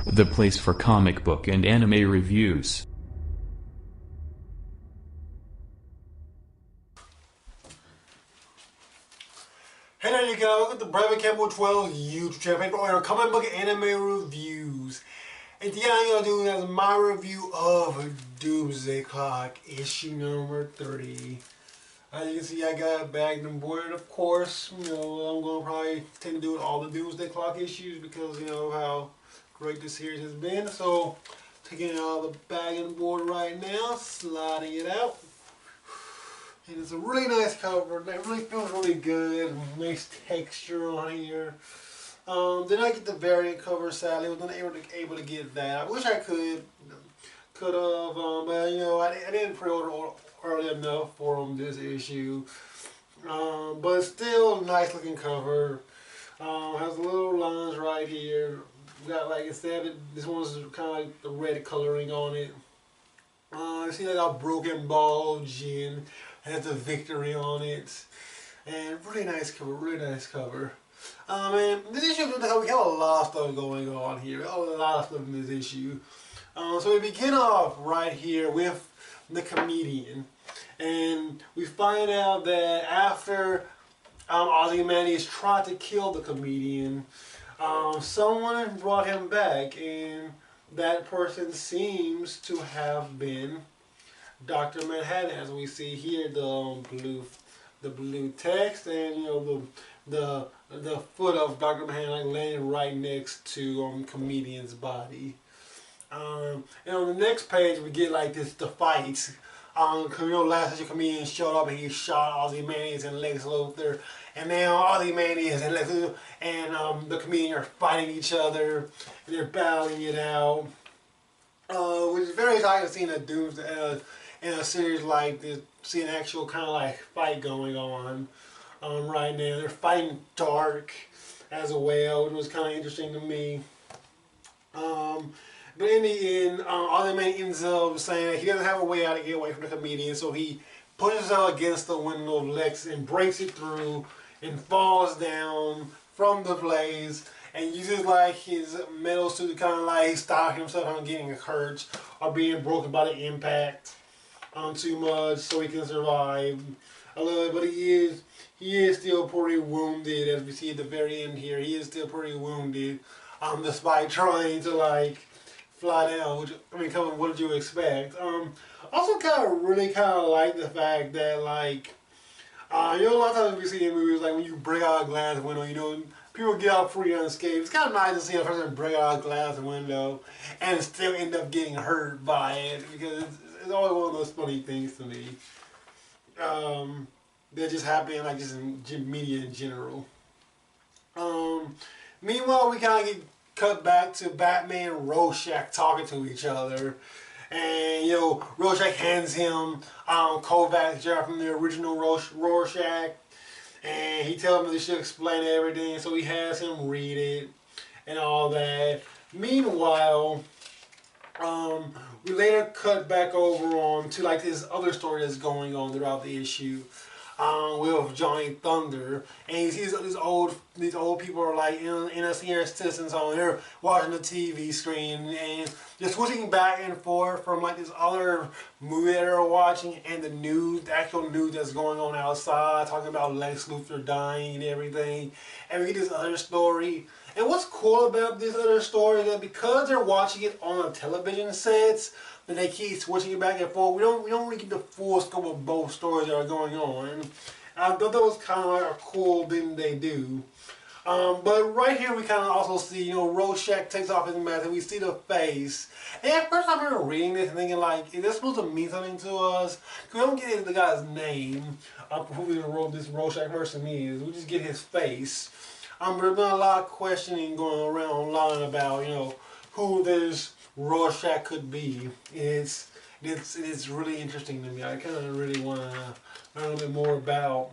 the place for comic book and anime reviews. Hey there you go, welcome to Brevin Campbell 12 YouTube channel for comic book and anime reviews. And today I'm going to do is my review of Doomsday Clock, issue number 30. As you can see, I got it bagged and boarded, of course. I'm going to probably tend to do all the Doomsday Clock issues because, how great this series has been. So, taking it out of the bag and board right now, sliding it out. And it's a really nice cover. It really feels really good. Nice texture on here. Did not get the variant cover, sadly. I was not able to get that. I wish I could have, but I didn't pre-order early enough for this issue. But still, nice looking cover. Has little lines right here. Got, like I said, this one's kind of like the red coloring on it. I see like a broken bulge and has the victory on it. And really nice cover, really nice cover. And this issue, we have a lot of stuff going on here. We have a lot of stuff in this issue. So we begin off right here with the comedian. And we find out that after Ozymandias tried to kill the comedian, someone brought him back, and that person seems to have been Dr. Manhattan, as we see here, the blue text, and the foot of Dr. Manhattan laying right next to comedian's body. And on the next page we get like the fights. Last issue comedian showed up and he shot Ozymandias and Lex Luthor, and now Ozymandias and Lex Luthor and the comedian are fighting each other, and they're battling it out. Which is very exciting to see in a Doomsday in a series like this, see an actual kind of like fight going on right now. They're fighting dark as well, which was kind of interesting to me. But in the end, Ozymandias ends up saying that he doesn't have a way out to get away from the comedian, so he pushes out against the window of Lex and breaks it through and falls down from the blaze and uses like his metal suit to kind of like stop himself from getting hurt or being broken by the impact too much, so he can survive a little bit. But he is still pretty wounded, as we see at the very end here. He is still pretty wounded, despite trying to like fly down. Which, I mean, come on, what did you expect? Also, really like the fact that like a lot of times we see in movies like when you break out a glass window, people get out pretty unscathed. It's kind of nice to see a person break out a glass window and still end up getting hurt by it, because it's always one of those funny things to me that just happen like just in media in general. Meanwhile, we kind of get cut back to Batman and Rorschach talking to each other. And, Rorschach hands him Kovac's jar from the original Rorschach. And he tells him that he should explain everything, so he has him read it and all that. Meanwhile, we later cut back over on to like this other story that's going on throughout the issue. With Johnny Thunder, and you see these old people are like in a senior citizens home. They're watching the TV screen and just switching back and forth from like this other movie that they're watching and the actual news that's going on outside, talking about Lex Luthor dying and everything. And we get this other story. And what's cool about this other story is that because they're watching it on a television sets, and they keep switching it back and forth, we don't really get the full scope of both stories that are going on. I thought that was kind of like a cool thing they do. But right here we kind of also see, Rorschach takes off his mask and we see the face. And at first I remember reading this and thinking like, is this supposed to mean something to us? Because we don't get the guy's name, who this Rorschach person is. We just get his face. But there's been a lot of questioning going around online about, who this Rorschach could be. It's really interesting to me. I kind of really want to learn a little bit more about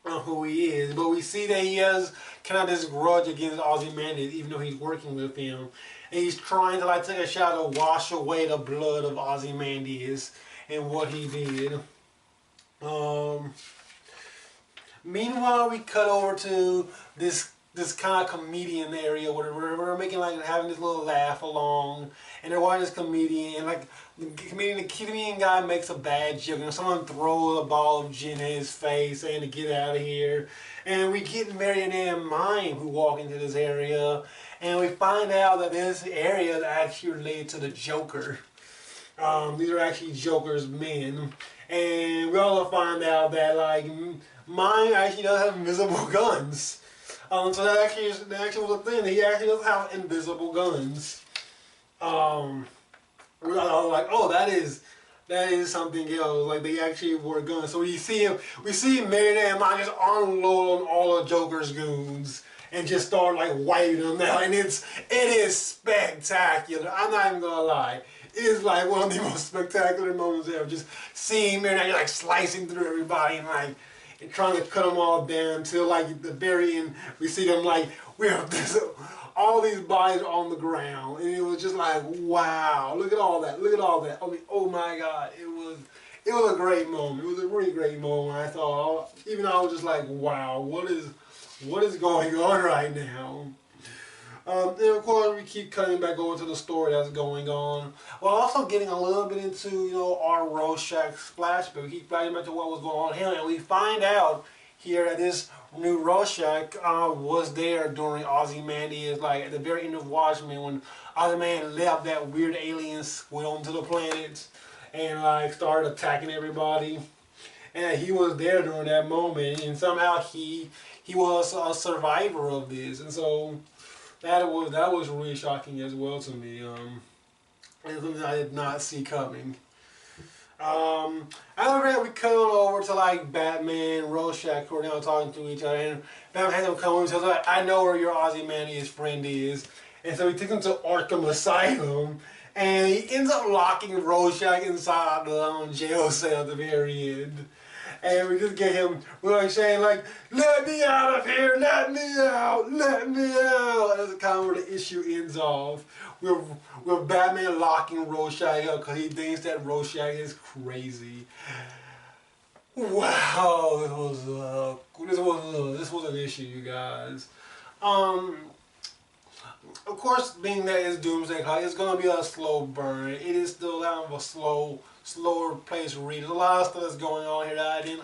who he is. But we see that he has kind of this grudge against Ozymandias, even though he's working with him. And he's trying to like take a shot to wash away the blood of Ozymandias and what he did. Meanwhile, we cut over to this this kind of comedian area where we're making like having this little laugh along, and they're watching this comedian, and like the comedian guy makes a bad joke, and someone throws a ball of gin in his face saying to get out of here, and we get Marionette and Mime who walk into this area, and we find out that this area is actually related to the Joker. These are actually Joker's men, and we also find out that like Mime actually does have invisible guns. So that actually was a thing. That he actually does have invisible guns. We was like, oh, that is something else. Like they actually wore guns. So we see Marionette and Mime just unload on all of Joker's goons and just start like wiping them out. And it is spectacular. I'm not even gonna lie. It is like one of the most spectacular moments ever. Just seeing Marionette like slicing through everybody and like trying to cut them all down until like at the very end we see them like all these bodies are on the ground, and it was just like, wow, look at all that, look at all that. I mean, oh my God, it was a great moment. It was a really great moment. I thought, even I was just like, wow, what is going on right now? And of course, we keep cutting back over to the story that's going on, while also getting a little bit into, you know, our Rorschach flashback. We keep flashing back to what was going on here, and we find out here that this new Rorschach was there during Ozymandias, like at the very end of Watchmen, when Ozymandias left that weird alien squid onto the planet and like started attacking everybody. And he was there during that moment, and somehow he was a survivor of this, and so that was really shocking as well to me. And something I did not see coming. After that, we cut on over to like Batman, Rorschach, who are now talking to each other, and Batman has them come and says, like, I know where your Ozymandias friend is. And so he takes him to Arkham Asylum, and he ends up locking Rorschach inside the jail cell at the very end. And we just get him, we're like saying like, let me out of here, let me out, let me out. And that's kind of where the issue ends off. We're Batman locking Rorschach up because he thinks that Rorschach is crazy. Wow, this was an issue, you guys. Of course, being that it's Doomsday Clock, it's gonna be a slow burn. It is still kind of a slower pace to read. There's a lot of stuff that's going on here that I didn't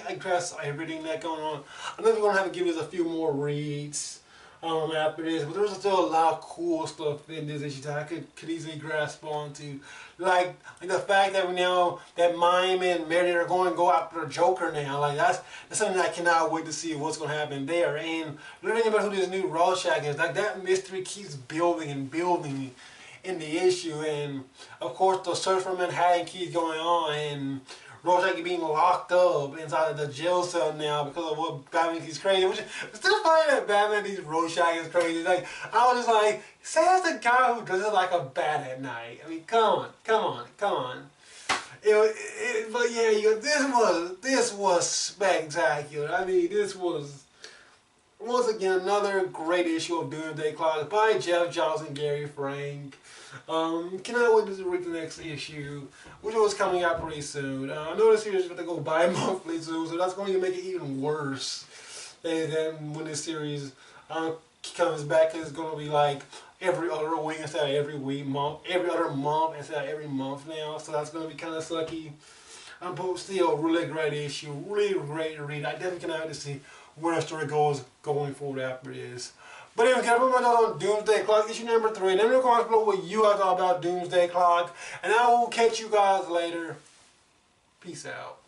address everything that's going on. I know we're gonna have to give this a few more reads after this, but there's still a lot of cool stuff in this issue that I could easily grasp onto. Like the fact that we know that Mime and Marionette are going to go after the Joker now. Like that's something I cannot wait to see what's going to happen there. And learning about who this new Rorschach is, like that mystery keeps building and building in the issue. And of course the search for Manhattan keeps going on, and Rorschach being locked up inside of the jail cell now because of what Batman thinks crazy. Which is still funny that Batman thinks Rorschach is crazy. Like, I was just like, say that's a guy who does it like a bat at night. I mean, come on. But yeah, this was spectacular. I mean, this was once again another great issue of Doomsday Clock by Jeff Johns and Gary Frank. Cannot wait to read the next issue, which was coming out pretty soon. I know this series is going to go bi-monthly soon, so that's going to make it even worse than when this series comes back. It's going to be like every other week instead of every other month instead of every month now, so that's going to be kind of sucky. But still, really great issue, really great to read. I definitely cannot wait to see where the story goes going forward after this. But anyway, can I put my thoughts on Doomsday Clock, issue number 3. Let me know in the comments below what you guys thought about Doomsday Clock. And I will catch you guys later. Peace out.